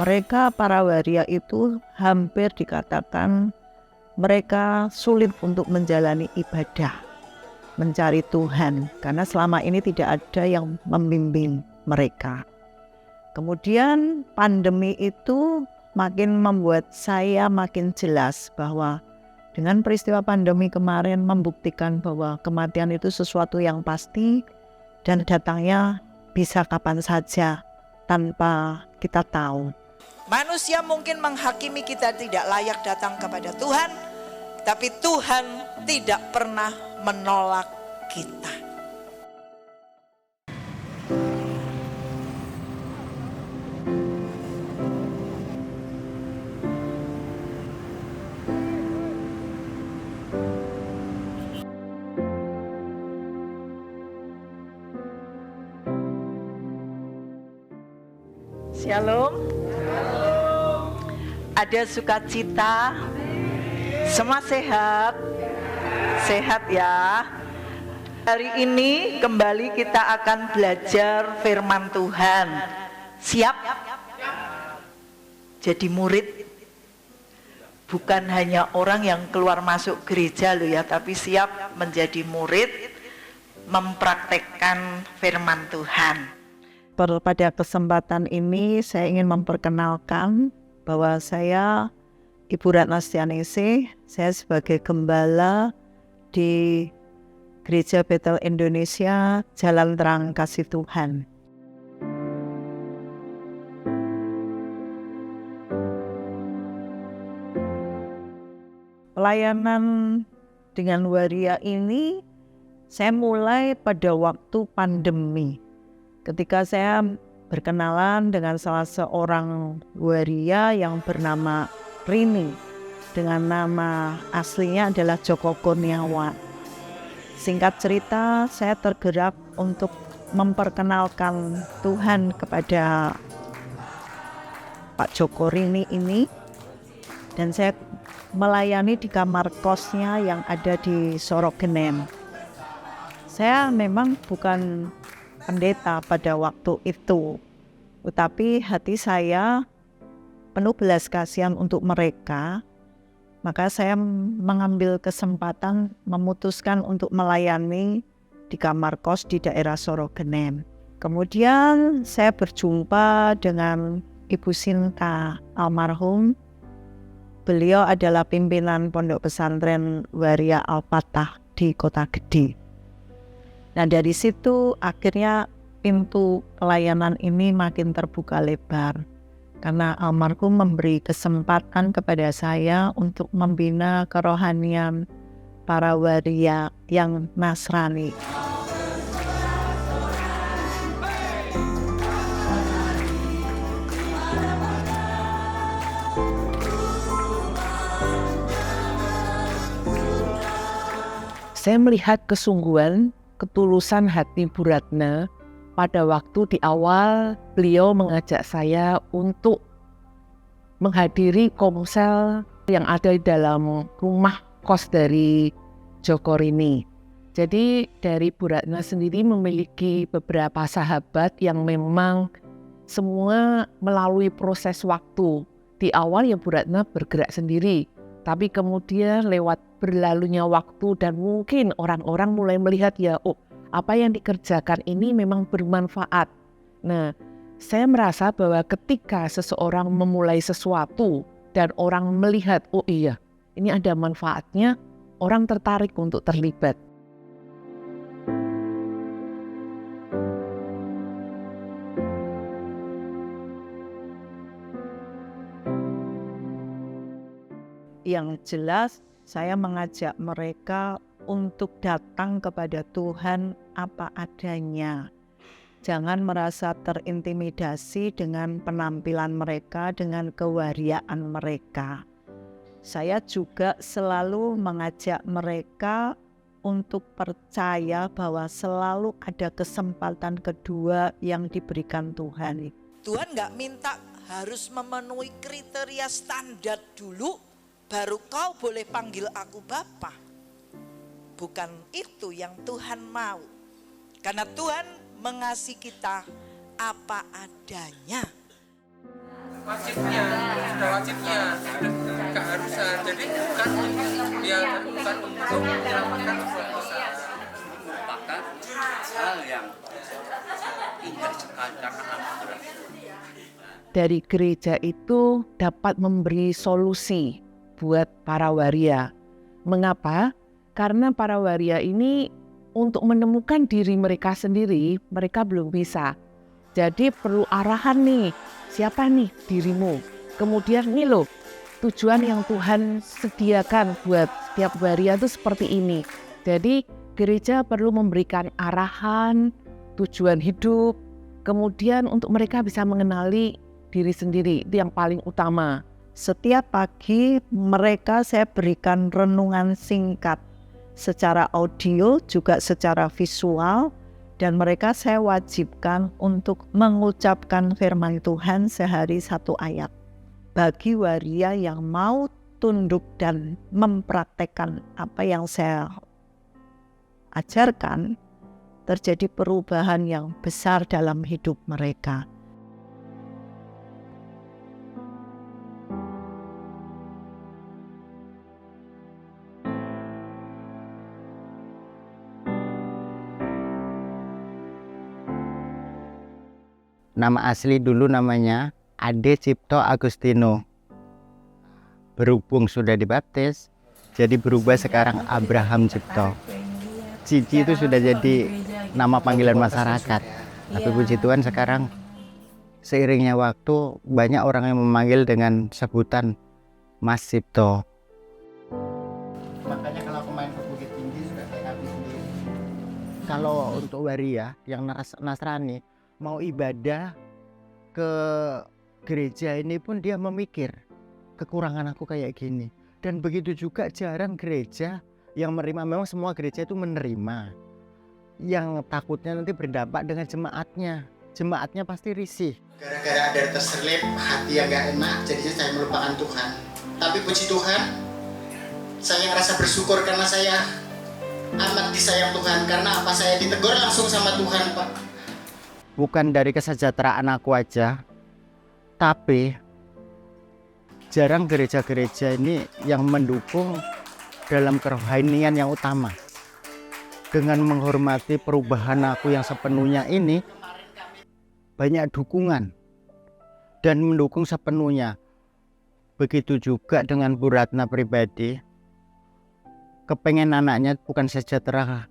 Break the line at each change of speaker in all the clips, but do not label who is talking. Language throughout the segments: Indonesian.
Mereka para waria itu hampir dikatakan mereka sulit untuk menjalani ibadah, mencari Tuhan, karena selama ini tidak ada yang membimbing mereka. Kemudian pandemi itu makin membuat saya makin jelas bahwa dengan peristiwa pandemi kemarin membuktikan bahwa kematian itu sesuatu yang pasti dan datangnya bisa kapan saja tanpa kita tahu.
Manusia mungkin menghakimi kita tidak layak datang kepada Tuhan, tapi Tuhan tidak pernah menolak kita. Shalom. Ada sukacita, semua sehat, sehat ya. Hari ini kembali kita akan belajar firman Tuhan. Siap? Jadi murid bukan hanya orang yang keluar masuk gereja loh ya, tapi siap menjadi murid, mempraktekkan firman Tuhan.
Pada kesempatan ini saya ingin memperkenalkan bahwa saya Ibu Ratna Setianingsih, saya sebagai gembala di Gereja Betel Indonesia Jalan Terang Kasih Tuhan. Pelayanan dengan waria ini saya mulai pada waktu pandemi. Ketika saya berkenalan dengan salah seorang waria yang bernama Rini, dengan nama aslinya adalah Joko Kurniawan. Singkat cerita, saya tergerak untuk memperkenalkan Tuhan kepada Pak Joko Rini ini, dan saya melayani di kamar kosnya yang ada di Sorogenen. Saya memang bukan pendeta pada waktu itu, tetapi hati saya penuh belas kasihan untuk mereka. Maka saya mengambil kesempatan memutuskan untuk melayani di kamar kos di daerah Sorogenen. Kemudian saya berjumpa dengan Ibu Sinta almarhum. Beliau adalah pimpinan Pondok Pesantren Waria Al-Fatah di Kota Gede. Nah, dari situ akhirnya pintu pelayanan ini makin terbuka lebar, karena almarhum memberi kesempatan kepada saya untuk membina kerohanian para waria yang Nasrani. Saya melihat kesungguhan, ketulusan hati Bu Ratna pada waktu di awal beliau mengajak saya untuk menghadiri komsel yang ada di dalam rumah kos dari Joko Rini. Jadi dari Bu Ratna sendiri memiliki beberapa sahabat yang memang semua melalui proses waktu. Di awal ya Bu Ratna bergerak sendiri, tapi kemudian lewat berlalunya waktu dan mungkin orang-orang mulai melihat ya, apa yang dikerjakan ini memang bermanfaat. Nah, saya merasa bahwa ketika seseorang memulai sesuatu dan orang melihat, oh iya, ini ada manfaatnya, orang tertarik untuk terlibat. Yang jelas, saya mengajak mereka untuk datang kepada Tuhan apa adanya. Jangan merasa terintimidasi dengan penampilan mereka, dengan kewariaan mereka. Saya juga selalu mengajak mereka untuk percaya bahwa selalu ada kesempatan kedua yang diberikan Tuhan.
Tuhan gak minta harus memenuhi kriteria standar dulu, baru kau boleh panggil aku Bapa. Bukan itu yang Tuhan mau. Karena Tuhan mengasihi kita apa adanya.
wajibnya, sudah wajibnya, sudah keharusan. Jadi bukan bukan untuk menyelamatkan sebuah dosa.
Merupakan hal yang indah sekali karena anugerah.
Dari gereja itu dapat memberi solusi buat para waria. Mengapa? Karena para waria ini untuk menemukan diri mereka sendiri, mereka belum bisa. Jadi perlu arahan nih, siapa nih dirimu? Kemudian nih loh, tujuan yang Tuhan sediakan buat setiap waria itu seperti ini. Jadi gereja perlu memberikan arahan, tujuan hidup, kemudian untuk mereka bisa mengenali diri sendiri, itu yang paling utama.
Setiap pagi mereka saya berikan renungan singkat secara audio juga secara visual, dan mereka saya wajibkan untuk mengucapkan firman Tuhan sehari 1 ayat. Bagi waria yang mau tunduk dan mempraktekkan apa yang saya ajarkan, terjadi perubahan yang besar dalam hidup mereka.
Nama asli dulu namanya Ade Cipto Agustino. Berhubung sudah dibaptis, jadi berubah sekarang Abraham Cipto. Cici itu sudah jadi nama panggilan masyarakat. Tapi puji Tuhan sekarang seiringnya waktu banyak orang yang memanggil dengan sebutan Mas Cipto. Makanya kalau aku main ke Bukit Tinggi sudah kayak habis sendiri. Kalau untuk waria yang Nasrani mau ibadah ke gereja ini pun dia memikir kekurangan aku kayak gini. Dan begitu juga jarang gereja yang menerima. Memang semua gereja itu menerima. Yang takutnya nanti berdampak dengan jemaatnya. Jemaatnya pasti risih.
Gara-gara ada terselip hati yang gak enak, jadinya saya melupakan Tuhan. Tapi puji Tuhan, saya ngerasa bersyukur karena saya amat disayang Tuhan. Karena apa? Saya ditegur langsung sama Tuhan, Pak.
Bukan dari kesejahteraan aku aja, tapi jarang gereja-gereja ini yang mendukung dalam kerohanian yang utama. Dengan menghormati perubahan aku yang sepenuhnya ini, banyak dukungan dan mendukung sepenuhnya. Begitu juga dengan Bu Ratna pribadi, kepengen anaknya bukan sejahtera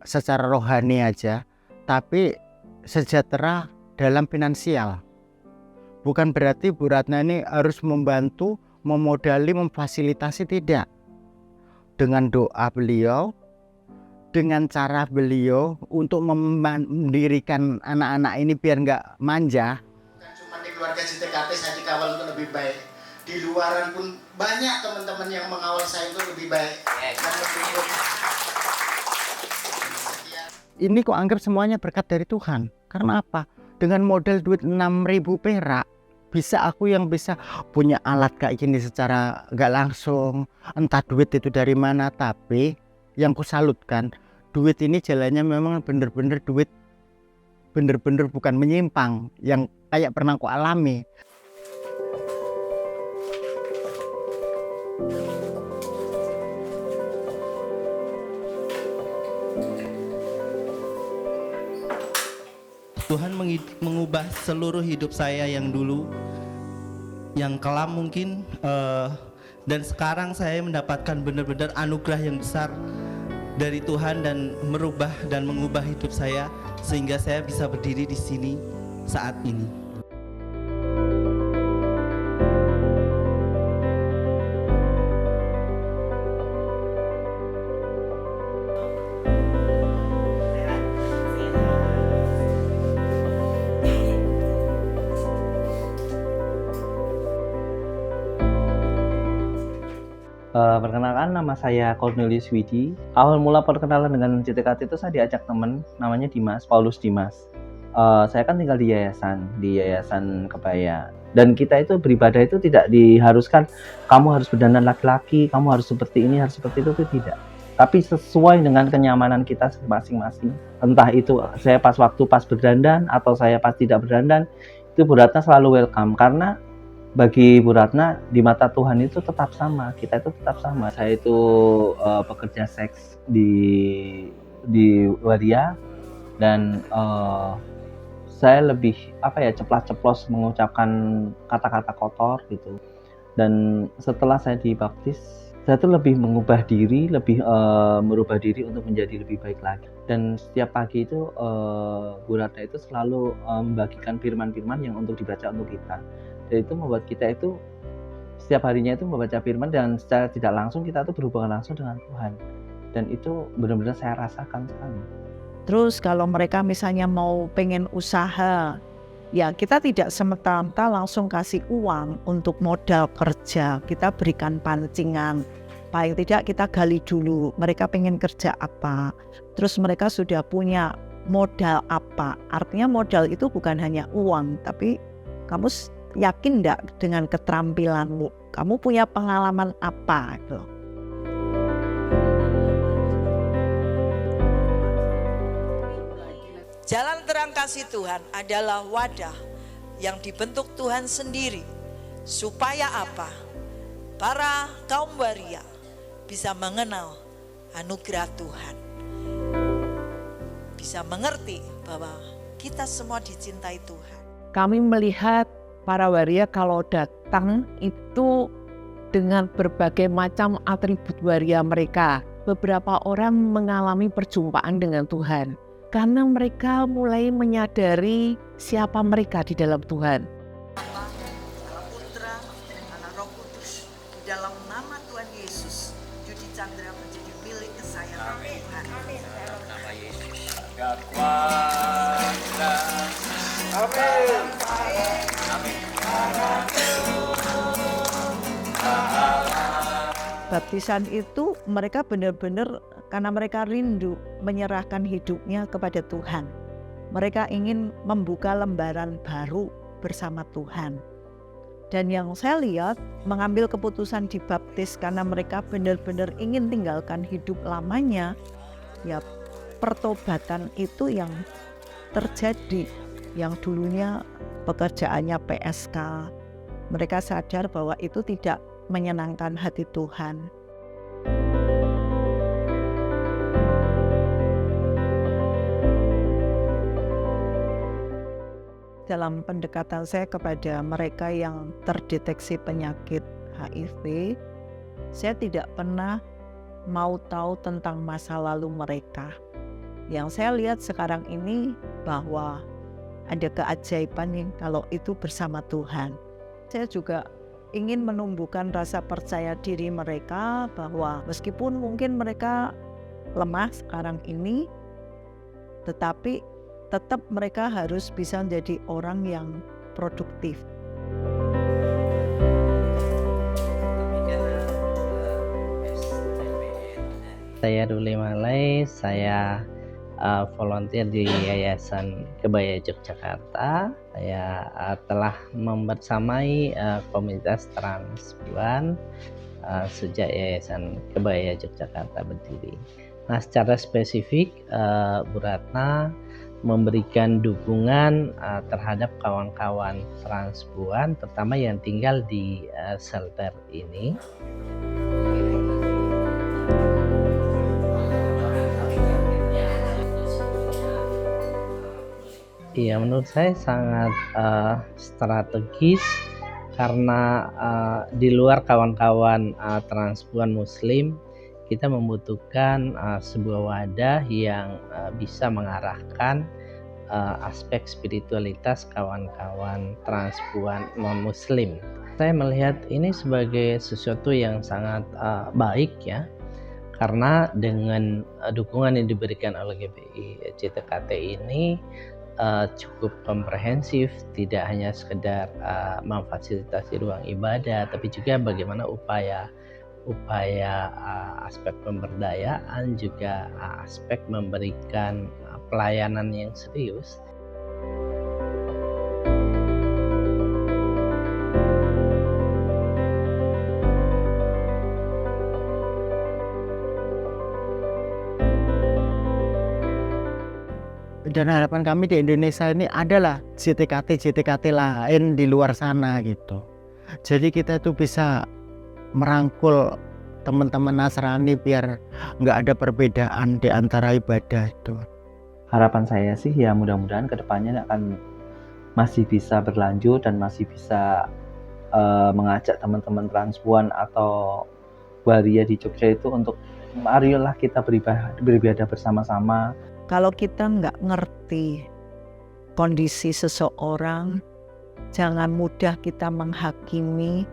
secara rohani aja, tapi sejahtera dalam finansial. Bukan berarti Bu Ratna ini harus membantu, memodali, memfasilitasi, tidak. Dengan doa beliau, dengan cara beliau untuk mendirikan anak-anak ini biar nggak manja.
Bukan cuma di keluarga JTKT saya dikawal untuk lebih baik. Di luaran pun banyak teman-teman yang mengawal saya untuk lebih baik. Dan lebih
Ini kok anggap semuanya berkat dari Tuhan. Karena apa? Dengan modal duit 6.000 perak, bisa aku yang bisa punya alat kayak gini secara nggak langsung. Entah duit itu dari mana, tapi yang ku salutkan, duit ini jalannya memang bener-bener duit, bener-bener bukan menyimpang, yang kayak pernah ku alami.
Tuhan mengubah seluruh hidup saya yang dulu, yang kelam mungkin, dan sekarang saya mendapatkan benar-benar anugerah yang besar dari Tuhan dan merubah dan mengubah hidup saya sehingga saya bisa berdiri di sini saat ini.
Perkenalkan, nama saya Cornelius Widi. Awal mula perkenalan dengan JTKT itu saya diajak teman, namanya Dimas, Paulus Dimas. Saya kan tinggal di yayasan Kebaya. Dan kita itu beribadah itu tidak diharuskan kamu harus berdandan laki-laki, kamu harus seperti ini, harus seperti itu tidak. Tapi sesuai dengan kenyamanan kita masing-masing. Entah itu saya pas berdandan atau saya pas tidak berdandan, itu Bu Ratna selalu welcome. Karena bagi Bu Ratna di mata Tuhan itu tetap sama, kita itu tetap sama. Saya itu pekerja seks di waria, dan saya lebih ceplas-ceplos mengucapkan kata-kata kotor gitu. Dan setelah saya dibaptis, saya tuh lebih mengubah diri, lebih merubah diri untuk menjadi lebih baik lagi. Dan setiap pagi itu Bu Ratna itu selalu membagikan firman-firman yang untuk dibaca untuk kita. Dan itu membuat kita itu setiap harinya itu membaca firman, dan secara tidak langsung kita tuh berhubungan langsung dengan Tuhan. Dan itu benar-benar saya rasakan sekali.
Terus kalau mereka misalnya mau pengen usaha, ya kita tidak semata-mata langsung kasih uang untuk modal kerja. Kita berikan pancingan. Paling tidak kita gali dulu mereka pengen kerja apa. Terus mereka sudah punya modal apa. Artinya modal itu bukan hanya uang, tapi kamu yakin enggak dengan keterampilanmu? Kamu punya pengalaman apa gitu.
Jalan terang kasih Tuhan adalah wadah yang dibentuk Tuhan sendiri. Supaya apa? Para kaum waria bisa mengenal anugerah Tuhan. Bisa mengerti bahwa kita semua dicintai Tuhan.
Kami melihat para waria kalau datang itu dengan berbagai macam atribut waria mereka. Beberapa orang mengalami perjumpaan dengan Tuhan karena mereka mulai menyadari siapa mereka di dalam Tuhan.
Putra, anak Roh Kudus, di dalam nama Tuhan Yesus, Judi Chandra menjadi milik kesayangan Tuhan.
Nama Yesus.
Baptisan itu mereka benar-benar karena mereka rindu menyerahkan hidupnya kepada Tuhan. Mereka ingin membuka lembaran baru bersama Tuhan. Dan yang saya lihat mengambil keputusan dibaptis karena mereka benar-benar ingin tinggalkan hidup lamanya, ya pertobatan itu yang terjadi. Yang dulunya pekerjaannya PSK, mereka sadar bahwa itu tidak menyenangkan hati Tuhan. Dalam pendekatan saya kepada mereka yang terdeteksi penyakit HIV, saya tidak pernah mau tahu tentang masa lalu mereka. Yang saya lihat sekarang ini bahwa ada keajaiban yang kalau itu bersama Tuhan. Saya juga ingin menumbuhkan rasa percaya diri mereka bahwa meskipun mungkin mereka lemah sekarang ini, tetapi tetap mereka harus bisa menjadi orang yang produktif.
Saya Ruli Malai, saya volunteer di Yayasan Kebaya Yogyakarta. Saya telah membersamai komunitas transpuan sejak Yayasan Kebaya Yogyakarta berdiri. Nah, secara spesifik Bu Ratna memberikan dukungan terhadap kawan-kawan transpuan, terutama yang tinggal di shelter ini. Iya, menurut saya sangat strategis karena di luar kawan-kawan transpuan Muslim, kita membutuhkan sebuah wadah yang bisa mengarahkan aspek spiritualitas kawan-kawan transpuan non-Muslim. Saya melihat ini sebagai sesuatu yang sangat baik ya, karena dengan dukungan yang diberikan oleh GBI CTKT ini cukup komprehensif, tidak hanya sekedar memfasilitasi ruang ibadah, tapi juga bagaimana upaya aspek pemberdayaan, juga aspek memberikan pelayanan yang serius.
Dan harapan kami di Indonesia ini adalah JTKT lain di luar sana gitu. Jadi kita tuh bisa merangkul teman-teman Nasrani biar nggak ada perbedaan di antara ibadah itu.
Harapan saya sih ya mudah-mudahan kedepannya akan masih bisa berlanjut dan masih bisa mengajak teman-teman transpuan atau waria di Jogja itu untuk marilah kita beribadah bersama-sama.
Kalau kita nggak ngerti kondisi seseorang, jangan mudah kita menghakimi,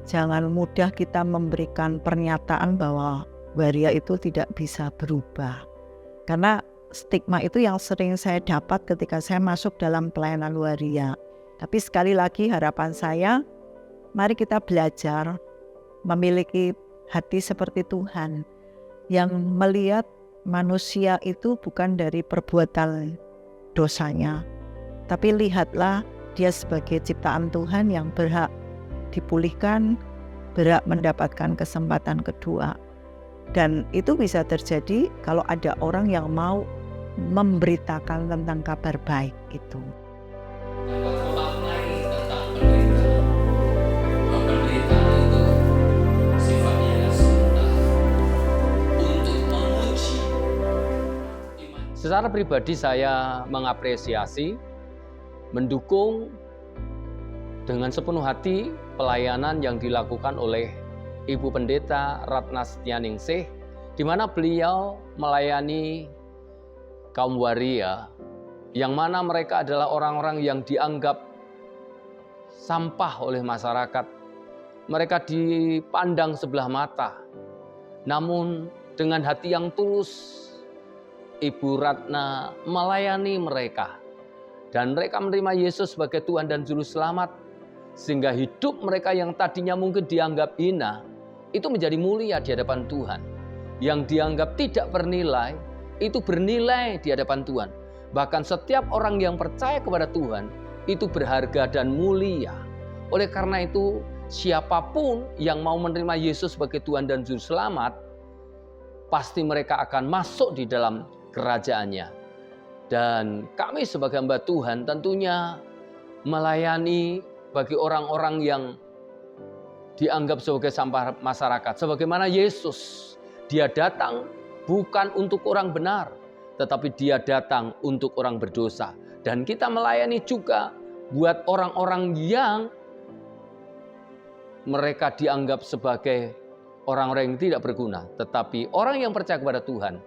jangan mudah kita memberikan pernyataan bahwa waria itu tidak bisa berubah. Karena stigma itu yang sering saya dapat ketika saya masuk dalam pelayanan waria. Tapi sekali lagi harapan saya, mari kita belajar memiliki hati seperti Tuhan yang melihat manusia itu bukan dari perbuatan dosanya, tapi lihatlah dia sebagai ciptaan Tuhan yang berhak dipulihkan, berhak mendapatkan kesempatan kedua. Dan itu bisa terjadi kalau ada orang yang mau memberitakan tentang kabar baik itu.
Secara pribadi saya mengapresiasi, mendukung dengan sepenuh hati pelayanan yang dilakukan oleh Ibu Pendeta Ratna Setianingsih, di mana beliau melayani kaum waria, yang mana mereka adalah orang-orang yang dianggap sampah oleh masyarakat. Mereka dipandang sebelah mata. Namun dengan hati yang tulus, Ibu Ratna melayani mereka. Dan mereka menerima Yesus sebagai Tuhan dan Juru Selamat. Sehingga hidup mereka yang tadinya mungkin dianggap hina, itu menjadi mulia di hadapan Tuhan. Yang dianggap tidak bernilai, itu bernilai di hadapan Tuhan. Bahkan setiap orang yang percaya kepada Tuhan, itu berharga dan mulia. Oleh karena itu, siapapun yang mau menerima Yesus sebagai Tuhan dan Juru Selamat, pasti mereka akan masuk di dalam kerajaannya. Dan kami sebagai hamba Tuhan tentunya melayani bagi orang-orang yang dianggap sebagai sampah masyarakat. Sebagaimana Yesus, dia datang bukan untuk orang benar, tetapi dia datang untuk orang berdosa. Dan kita melayani juga buat orang-orang yang mereka dianggap sebagai orang-orang yang tidak berguna. Tetapi orang yang percaya kepada Tuhan,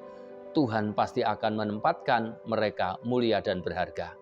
Tuhan pasti akan menempatkan mereka mulia dan berharga.